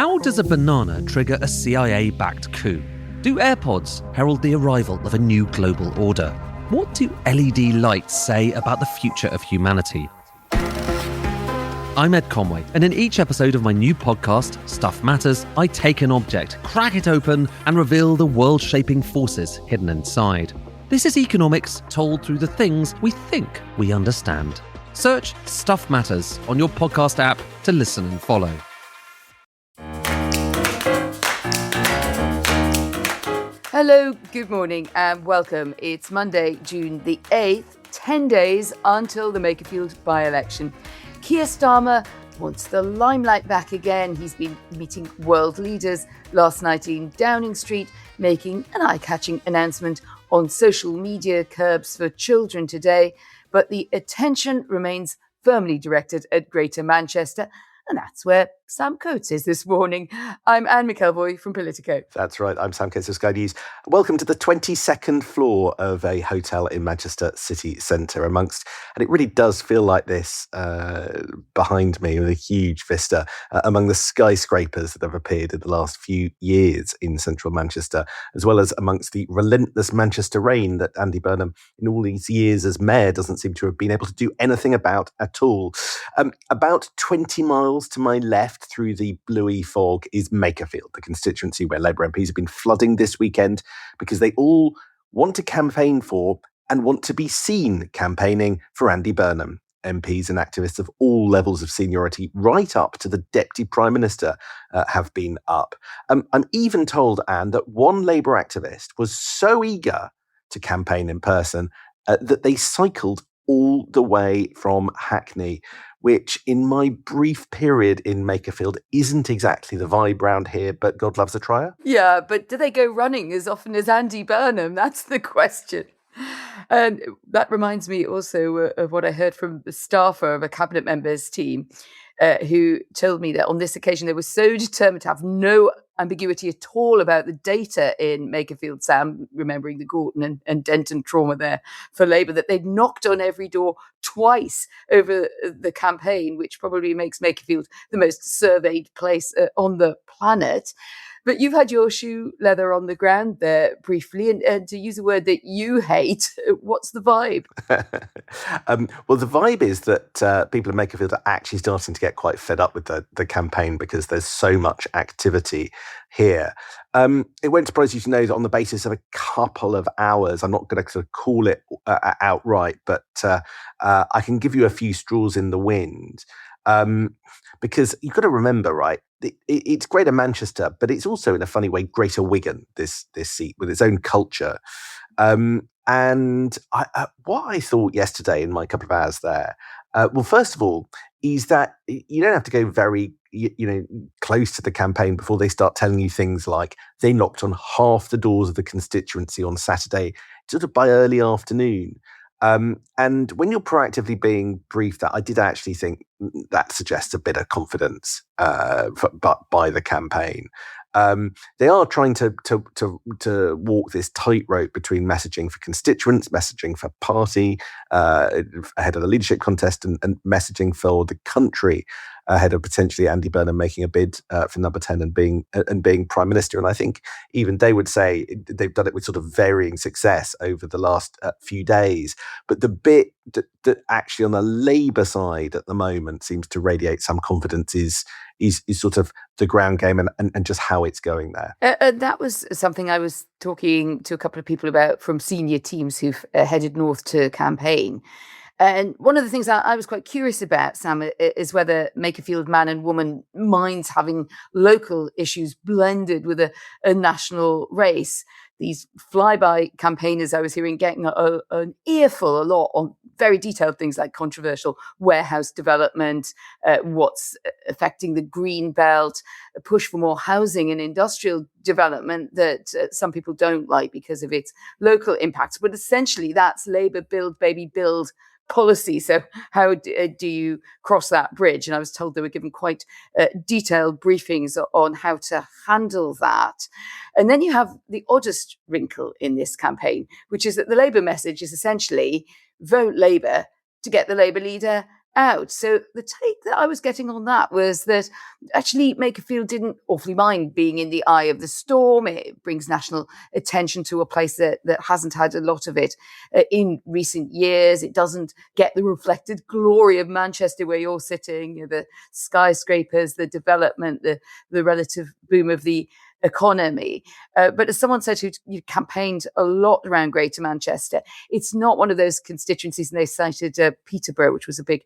How does a banana trigger a CIA-backed coup? Do AirPods herald the arrival of a new global order? What do LED lights say about the future of humanity? I'm Ed Conway, and in each episode of my new podcast, Stuff Matters, I take an object, crack it open, and reveal the world-shaping forces hidden inside. This is economics told through the things we think we understand. Search Stuff Matters on your podcast app to listen and follow. Hello, good morning and welcome. It's Monday, June the 8th, 10 days until the Makerfield by-election. Keir Starmer wants the limelight back again. He's been meeting world leaders last night in Downing Street, making an eye-catching announcement on social media curbs for children today. But the attention remains firmly directed at Greater Manchester. And that's where Sam Coates is this morning. I'm Anne McElvoy from Politico. That's right. I'm Sam Coates of Sky News. Welcome to the 22nd floor of a hotel in Manchester city centre and it really does feel like this behind me with a huge vista among the skyscrapers that have appeared in the last few years in central Manchester, as well as amongst the relentless Manchester rain that Andy Burnham, in all these years as mayor, doesn't seem to have been able to do anything about at all. About 20 miles to my left through the bluey fog is Makerfield, the constituency where Labour MPs have been flooding this weekend because they all want to campaign for and want to be seen campaigning for Andy Burnham. MPs and activists of all levels of seniority, right up to the Deputy Prime Minister, have been up. I'm even told, Anne, that one Labour activist was so eager to campaign in person that they cycled all the way from Hackney, which in my brief period in Makerfield isn't exactly the vibe round here, but God loves a trier. Yeah, but do they go running as often as Andy Burnham? That's the question. And that reminds me also of what I heard from the staffer of a cabinet member's team, who told me that on this occasion they were so determined to have no ambiguity at all about the data in Makerfield, Sam, remembering the Gorton and Denton trauma there for Labour, that they'd knocked on every door twice over the campaign, which probably makes Makerfield the most surveyed place on the planet. But you've had your shoe leather on the ground there briefly, and to use a word that you hate, what's the vibe? Well, the vibe is that people in Makerfield are actually starting to get quite fed up with the campaign because there's so much activity here. It won't surprise you to know that on the basis of a couple of hours, I'm not going to sort of call it outright, but I can give you a few straws in the wind. Because you've got to remember, right, it's Greater Manchester, but it's also in a funny way Greater Wigan, this seat with its own culture. And what I thought yesterday in my couple of hours there, well, first of all, is that you don't have to go very close to the campaign before they start telling you things like they knocked on half the doors of the constituency on Saturday, sort of by early afternoon. And when you're proactively being briefed, that I did actually think that suggests a bit of confidence, but by the campaign. They are trying to walk this tightrope between messaging for constituents, messaging for party ahead of the leadership contest, and messaging for the country ahead of potentially Andy Burnham making a bid for number 10 and being Prime Minister. And I think even they would say they've done it with sort of varying success over the last few days. But the bit that actually on the Labour side at the moment seems to radiate some confidence is sort of the ground game and just how it's going there. That was something I was talking to a couple of people about from senior teams who've headed north to campaign. And one of the things I was quite curious about, Sam, is whether Makerfield man and woman minds having local issues blended with a national race. These flyby campaigners I was hearing getting an earful a lot on very detailed things like controversial warehouse development, what's affecting the green belt, a push for more housing and industrial development that some people don't like because of its local impacts. But essentially that's Labour build, baby, build policy. So how do you cross that bridge? And I was told they were given quite detailed briefings on how to handle that. And then you have the oddest wrinkle in this campaign, which is that the Labour message is essentially vote Labour to get the Labour leader out. So the take that I was getting on that was that actually Makerfield didn't awfully mind being in the eye of the storm. It brings national attention to a place that hasn't had a lot of it in recent years. It doesn't get the reflected glory of Manchester where you're sitting, the skyscrapers, the development, the relative boom of the economy. But as someone said who campaigned a lot around Greater Manchester, it's not one of those constituencies, and they cited Peterborough, which was a big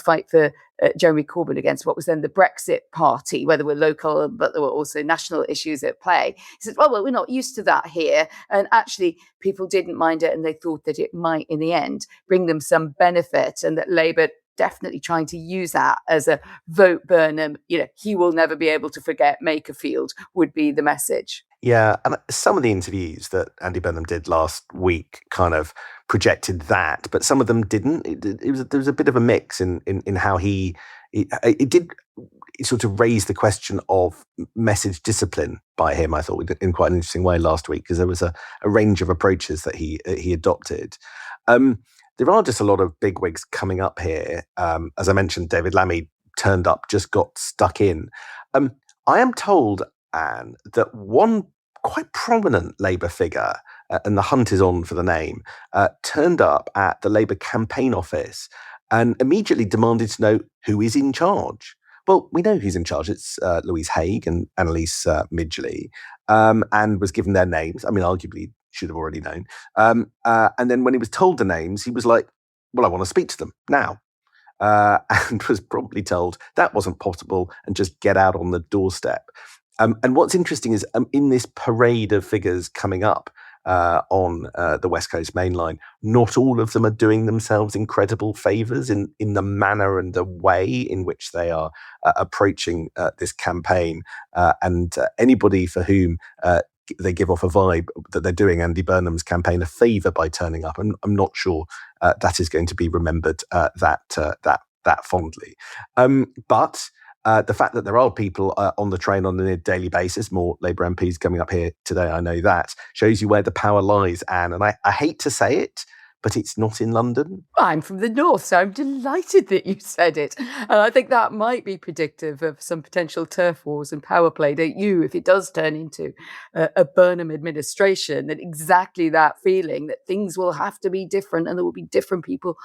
fight for Jeremy Corbyn against what was then the Brexit party, where there were local, but there were also national issues at play. He said, well, we're not used to that here. And actually, people didn't mind it, and they thought that it might, in the end, bring them some benefit, and that Labour definitely trying to use that as a vote Burnham, he will never be able to forget Makerfield would be the message. Yeah, and some of the interviews that Andy Burnham did last week kind of projected that, but some of them didn't. There was a bit of a mix in how it did sort of raise the question of message discipline by him, I thought, in quite an interesting way last week, because there was a range of approaches that he adopted. There are just a lot of bigwigs coming up here. As I mentioned, David Lammy turned up, just got stuck in. I am told, Anne, that one quite prominent Labour figure, and the hunt is on for the name, turned up at the Labour campaign office and immediately demanded to know who is in charge. Well, we know who's in charge. It's Louise Haigh and Annalise Midgley, and was given their names. I mean, arguably should have already known. And then when he was told the names, he was like, well, I want to speak to them now. And was promptly told that wasn't possible and just get out on the doorstep. And what's interesting is in this parade of figures coming up on the West Coast Main Line, not all of them are doing themselves incredible favours in the manner and the way in which they are approaching this campaign. And anybody for whom they give off a vibe that they're doing Andy Burnham's campaign a favour by turning up, I'm not sure that is going to be remembered that fondly. But the fact that there are people on the train on a daily basis, more Labour MPs coming up here today, I know that, shows you where the power lies, Anne. And I hate to say it, but it's not in London. I'm from the north, so I'm delighted that you said it. And I think that might be predictive of some potential turf wars and power play, don't you, if it does turn into a Burnham administration, that exactly that feeling that things will have to be different and there will be different people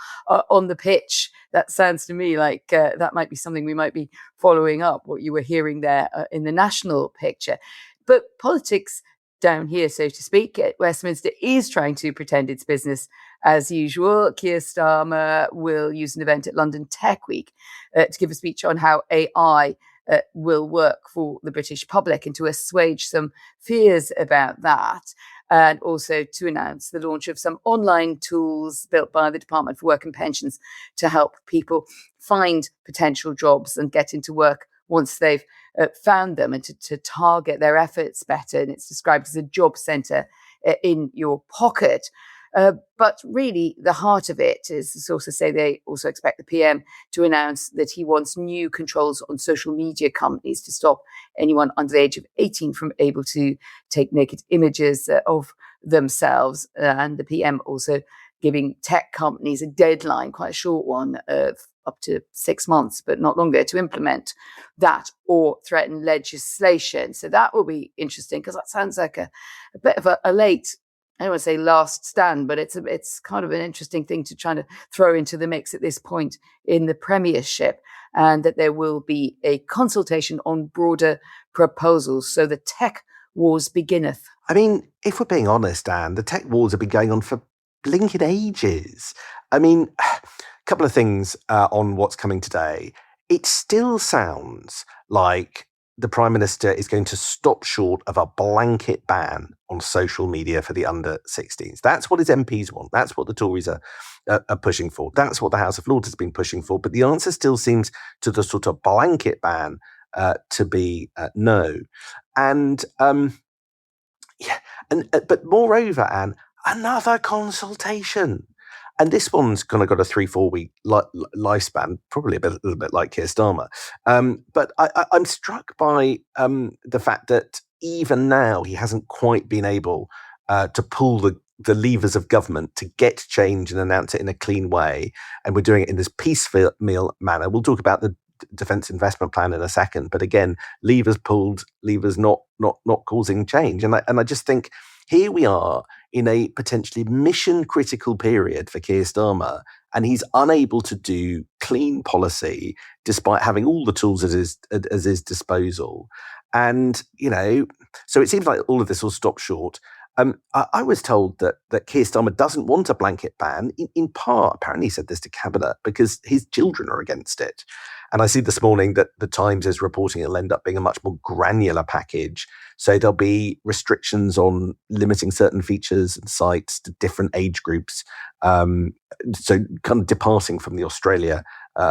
on the pitch. That sounds to me like that might be something we might be following up, what you were hearing there in the national picture. But politics down here, so to speak, at Westminster is trying to pretend it's business as usual. Keir Starmer will use an event at London Tech Week to give a speech on how AI will work for the British public and to assuage some fears about that. And also to announce the launch of some online tools built by the Department for Work and Pensions to help people find potential jobs and get into work once they've found them, and to target their efforts better. And it's described as a job centre in your pocket. But really, the heart of it is, the sources say they also expect the PM to announce that he wants new controls on social media companies to stop anyone under the age of 18 from able to take naked images of themselves. And the PM also giving tech companies a deadline, quite a short one, of up to 6 months, but not longer, to implement that or threaten legislation. So that will be interesting, because that sounds like a bit of a late, I don't want to say last stand, but it's kind of an interesting thing to try to throw into the mix at this point in the Premiership, and that there will be a consultation on broader proposals. So the tech wars beginneth. I mean, if we're being honest, Anne, the tech wars have been going on for blinking ages. I mean, a couple of things on what's coming today. It still sounds like the Prime Minister is going to stop short of a blanket ban on social media for the under 16s. That's what his MPs want. That's what the Tories are pushing for. That's what the House of Lords has been pushing for. But the answer still seems to the sort of blanket ban to be no. And but moreover, Anne, another consultation. And this one's kind of got a 3-4 week lifespan, probably a little bit like Keir Starmer. But I'm struck by the fact that even now he hasn't quite been able to pull the levers of government to get change and announce it in a clean way. And we're doing it in this piecemeal manner. We'll talk about the defence investment plan in a second. But again, levers pulled, levers not causing change. And I just think here we are in a potentially mission critical period for Keir Starmer, and he's unable to do clean policy despite having all the tools at his disposal. And, so it seems like all of this will stop short. I was told that Keir Starmer doesn't want a blanket ban, in part, apparently he said this to Cabinet, because his children are against it. And I see this morning that the Times is reporting it'll end up being a much more granular package. So there'll be restrictions on limiting certain features and sites to different age groups. So kind of departing from the Australia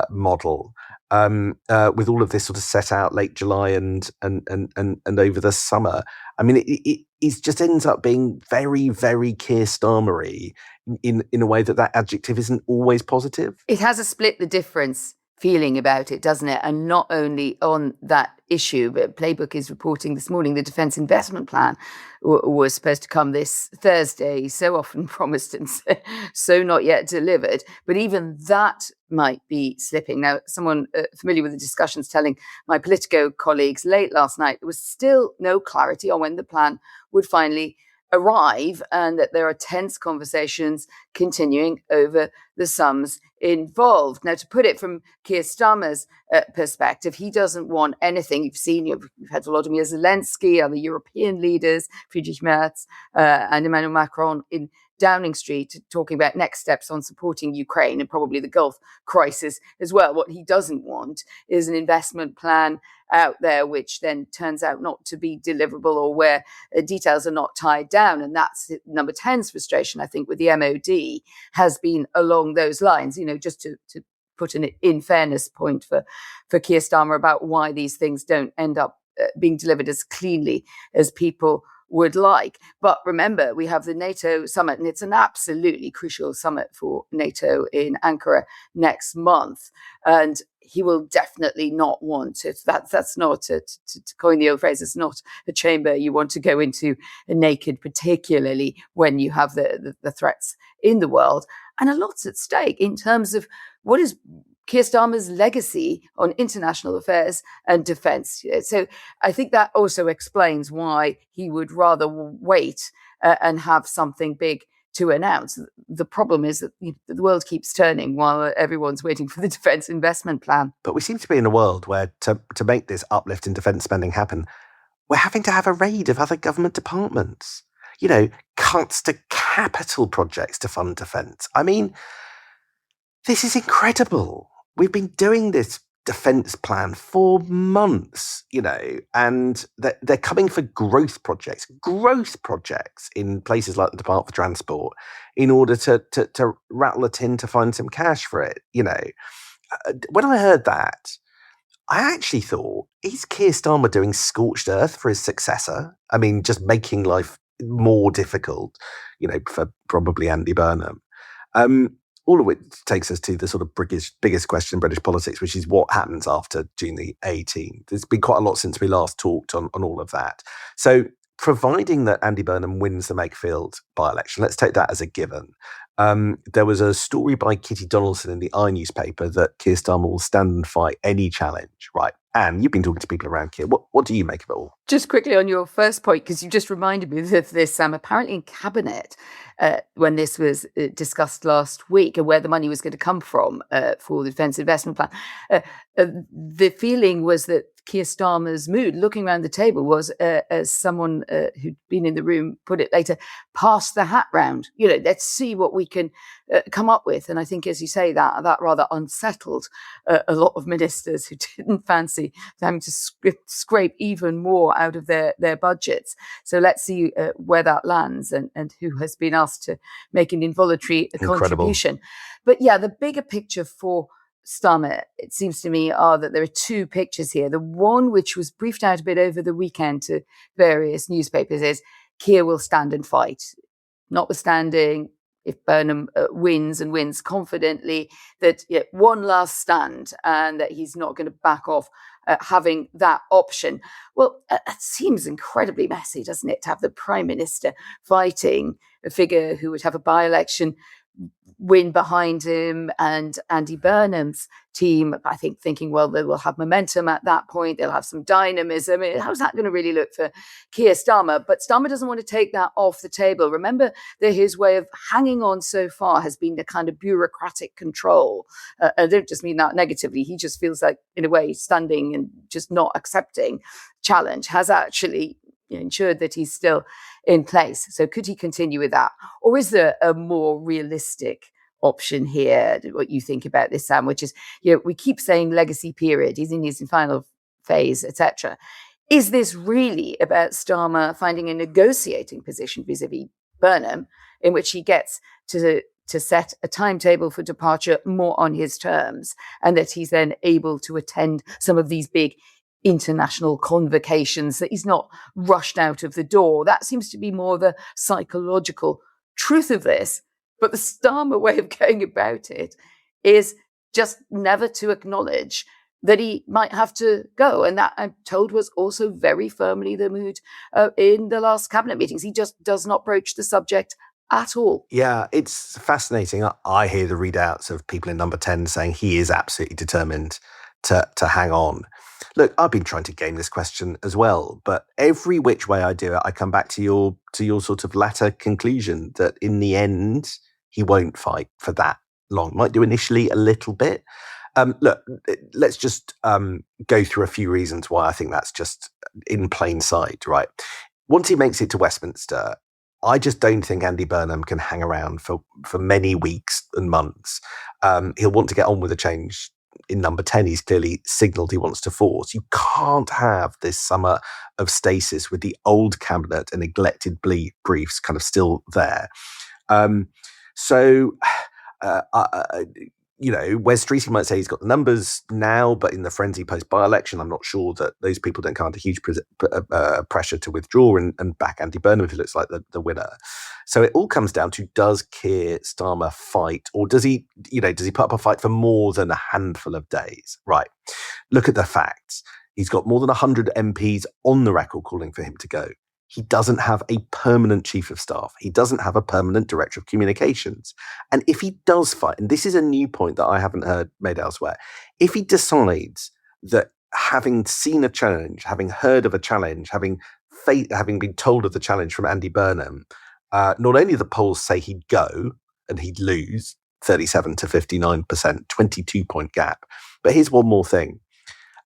model. With all of this sort of set out late July and over the summer. I mean, it just ends up being very, very Keir Starmer-y in a way that adjective isn't always positive. It has a split the difference feeling about it, doesn't it? And not only on that issue, but Playbook is reporting this morning the Defence Investment Plan was supposed to come this Thursday, so often promised and so not yet delivered. But even that might be slipping. Now, someone familiar with the discussions telling my Politico colleagues late last night there was still no clarity on when the plan would finally arrive, and that there are tense conversations continuing over the sums involved. Now, to put it from Keir Starmer's perspective, he doesn't want anything. You've had Volodymyr Zelensky, other European leaders, Friedrich Merz and Emmanuel Macron in Downing Street talking about next steps on supporting Ukraine and probably the Gulf crisis as well. What he doesn't want is an investment plan out there which then turns out not to be deliverable, or where details are not tied down. And that's number 10's frustration, I think, with the MOD has been along those lines, just to put an in fairness point for Keir Starmer about why these things don't end up being delivered as cleanly as people would like. But remember, we have the NATO summit, and it's an absolutely crucial summit for NATO in Ankara next month. And he will definitely not want it. That's not, to coin the old phrase, it's not a chamber you want to go into naked, particularly when you have the threats in the world. And a lot's at stake in terms of what is Keir Starmer's legacy on international affairs and defence. So I think that also explains why he would rather wait and have something big to announce. The problem is that the world keeps turning while everyone's waiting for the defence investment plan. But we seem to be in a world where to make this uplift in defence spending happen, we're having to have a raid of other government departments. Cuts to capital projects to fund defence. I mean, this is incredible. We've been doing this defence plan for months, and they're coming for growth projects in places like the Department for Transport in order to rattle a tin to find some cash for it. When I heard that, I actually thought, is Keir Starmer doing scorched earth for his successor? I mean, just making life more difficult, for probably Andy Burnham. All of which takes us to the sort of biggest question in British politics, which is what happens after June the 18th. There's been quite a lot since we last talked on all of that. So providing that Andy Burnham wins the Makerfield by-election, let's take that as a given. There was a story by Kitty Donaldson in the I newspaper that Keir Starmer will stand and fight any challenge, right? And you've been talking to people around here. What do you make of it all? Just quickly on your first point, because you just reminded me of this, apparently in Cabinet, when this was discussed last week, and where the money was going to come from for the Defence Investment Plan, the feeling was that Keir Starmer's mood, looking around the table, was, as someone who'd been in the room put it later, pass the hat round. Let's see what we can come up with. And I think, as you say, that rather unsettled a lot of ministers who didn't fancy having to scrape even more out of their budgets. So let's see where that lands and who has been asked to make an involuntary contribution. But yeah, the bigger picture for Starmer, it seems to me, are that there are two pictures here. The one which was briefed out a bit over the weekend to various newspapers is Keir will stand and fight, notwithstanding if Burnham wins and wins confidently, that one last stand, and that he's not going to back off having that option. Well, it seems incredibly messy, doesn't it, to have the Prime Minister fighting a figure who would have a by-election win behind him and Andy Burnham's team, I think, thinking, well, they will have momentum at that point. They'll have some dynamism. How's that going to really look for Keir Starmer? But Starmer doesn't want to take that off the table. Remember that his way of hanging on so far has been the kind of bureaucratic control. I don't just mean that negatively. He just feels like, in a way, standing and just not accepting challenge has actually ensured that he's still in place. So could he continue with that? Or is there a more realistic option here? What you think about this, Sam, which is, we keep saying legacy period, he's in his final phase, etc. Is this really about Starmer finding a negotiating position vis-a-vis Burnham, in which he gets to set a timetable for departure more on his terms, and that he's then able to attend some of these big international convocations, that he's not rushed out of the door? That seems to be more the psychological truth of this. But the Starmer way of going about it is just never to acknowledge that he might have to go. And that, I'm told, was also very firmly the mood in the last cabinet meetings. He just does not broach the subject at all. Yeah, it's fascinating. I hear the readouts of people in number 10 saying he is absolutely determined to hang on. Look, I've been trying to game this question as well, but every which way I do it, I come back to your sort of latter conclusion that in the end, he won't fight for that long. Might do initially a little bit. Look, let's just go through a few reasons why I think that's just in plain sight, right? Once he makes it to Westminster, I just don't think Andy Burnham can hang around for many weeks and months. He'll want to get on with the change. In number 10, he's clearly signalled he wants to force. You can't have this summer of stasis with the old cabinet and neglected briefs kind of still there. Wes Streeting might say he's got the numbers now, but in the frenzy post-by-election, I'm not sure that those people don't come under huge pressure to withdraw and back Andy Burnham if he looks like the winner. So it all comes down to, does Keir Starmer fight, or does he put up a fight for more than a handful of days? Right. Look at the facts. He's got more than 100 MPs on the record calling for him to go. He doesn't have a permanent chief of staff. He doesn't have a permanent director of communications. And if he does fight, and this is a new point that I haven't heard made elsewhere, if he decides that having seen a challenge, having heard of a challenge, having been told of the challenge from Andy Burnham, not only the polls say he'd go and he'd lose 37 to 59%, 22-point gap, but here's one more thing.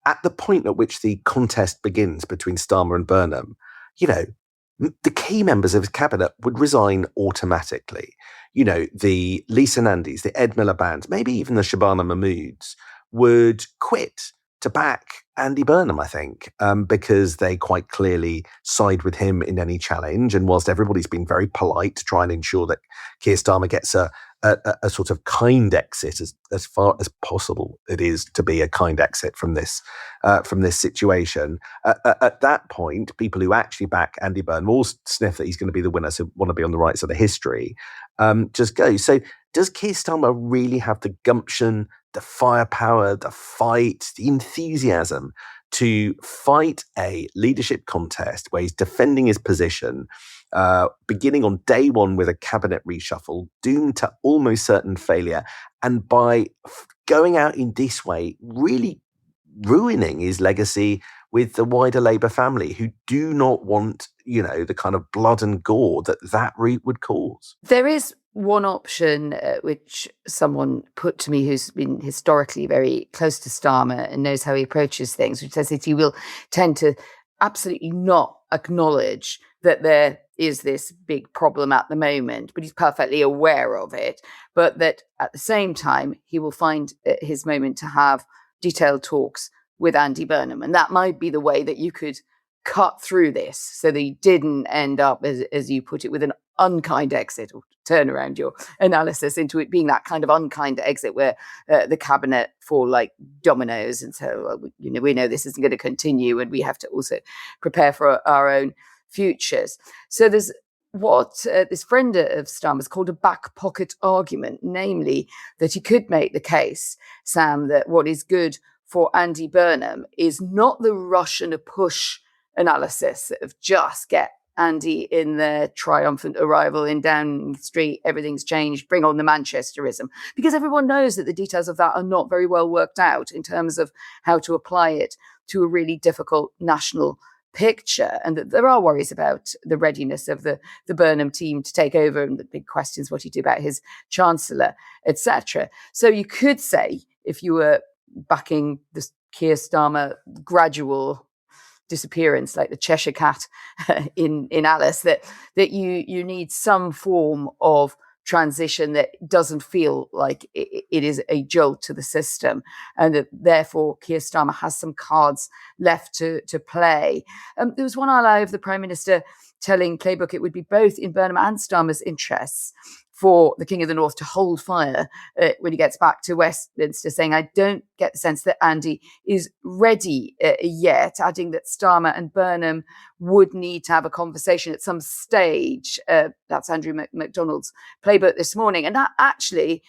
At the point at which the contest begins between Starmer and Burnham, the key members of his cabinet would resign automatically. The Lisa Nandys, the Ed Miliband, maybe even the Shabana Mahmoods would quit to back Andy Burnham, I think, because they quite clearly side with him in any challenge. And whilst everybody's been very polite to try and ensure that Keir Starmer gets a sort of kind exit, as far as possible it is to be a kind exit from this situation. At that point, people who actually back Andy Burnham all sniff that he's going to be the winner, so want to be on the right side of history, just go. So does Keir Starmer really have the gumption, the firepower, the fight, the enthusiasm to fight a leadership contest where he's defending his position, beginning on day one with a cabinet reshuffle, doomed to almost certain failure, and by going out in this way, really ruining his legacy with the wider Labour family, who do not want, the kind of blood and gore that route would cause? There is one option which someone put to me who's been historically very close to Starmer and knows how he approaches things, which says that he will tend to absolutely not acknowledge that there is this big problem at the moment, but he's perfectly aware of it, but that at the same time, he will find his moment to have detailed talks with Andy Burnham. And that might be the way that you could cut through this so that he didn't end up, as you put it, with an unkind exit, or turn around your analysis into it being that kind of unkind exit where the cabinet fall like dominoes. And so, we know this isn't going to continue, and we have to also prepare for our own futures. So there's what this friend of Starmer's called a back pocket argument, namely that he could make the case, Sam, that what is good for Andy Burnham is not the rush and a push analysis of just get Andy in their triumphant arrival in Downing Street, everything's changed, bring on the Manchesterism, because everyone knows that the details of that are not very well worked out in terms of how to apply it to a really difficult national picture, and that there are worries about the readiness of the Burnham team to take over, and the big questions what he do about his chancellor, etc. So you could say, if you were backing the Keir Starmer gradual disappearance, like the Cheshire Cat in Alice, that you need some form of transition that doesn't feel like it is a jolt to the system, and that therefore Keir Starmer has some cards left to play. There was one ally of the Prime Minister telling Playbook it would be both in Burnham and Starmer's interests for the King of the North to hold fire when he gets back to Westminster, saying, I don't get the sense that Andy is ready yet, adding that Starmer and Burnham would need to have a conversation at some stage. That's Andrew MacDonald's Playbook this morning. And that actually,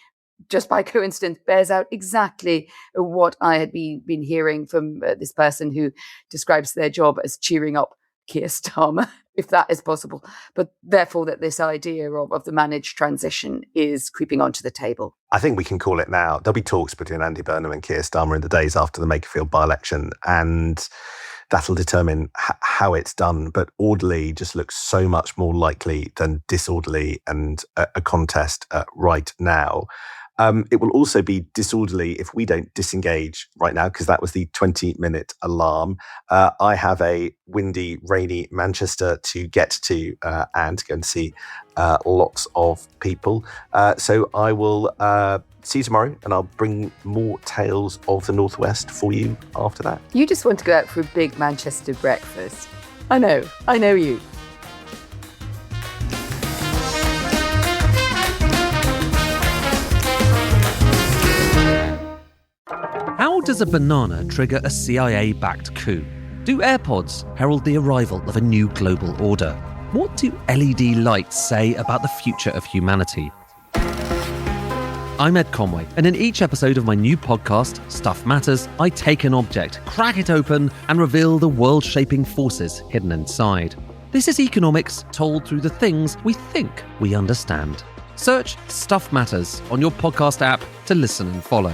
just by coincidence, bears out exactly what I had been hearing from this person who describes their job as cheering up Keir Starmer, if that is possible, but therefore that this idea of the managed transition is creeping onto the table. I think we can call it now. There'll be talks between Andy Burnham and Keir Starmer in the days after the Makerfield by-election, and that'll determine how it's done. But orderly just looks so much more likely than disorderly and a contest right now. It will also be disorderly if we don't disengage right now, because that was the 20-minute alarm. I have a windy, rainy Manchester to get to and go and see lots of people. So I will see you tomorrow, and I'll bring more tales of the Northwest for you after that. You just want to go out for a big Manchester breakfast. I know you. How does a banana trigger a CIA-backed coup? Do AirPods herald the arrival of a new global order? What do LED lights say about the future of humanity? I'm Ed Conway, and in each episode of my new podcast, Stuff Matters, I take an object, crack it open, and reveal the world-shaping forces hidden inside. This is economics told through the things we think we understand. Search Stuff Matters on your podcast app to listen and follow.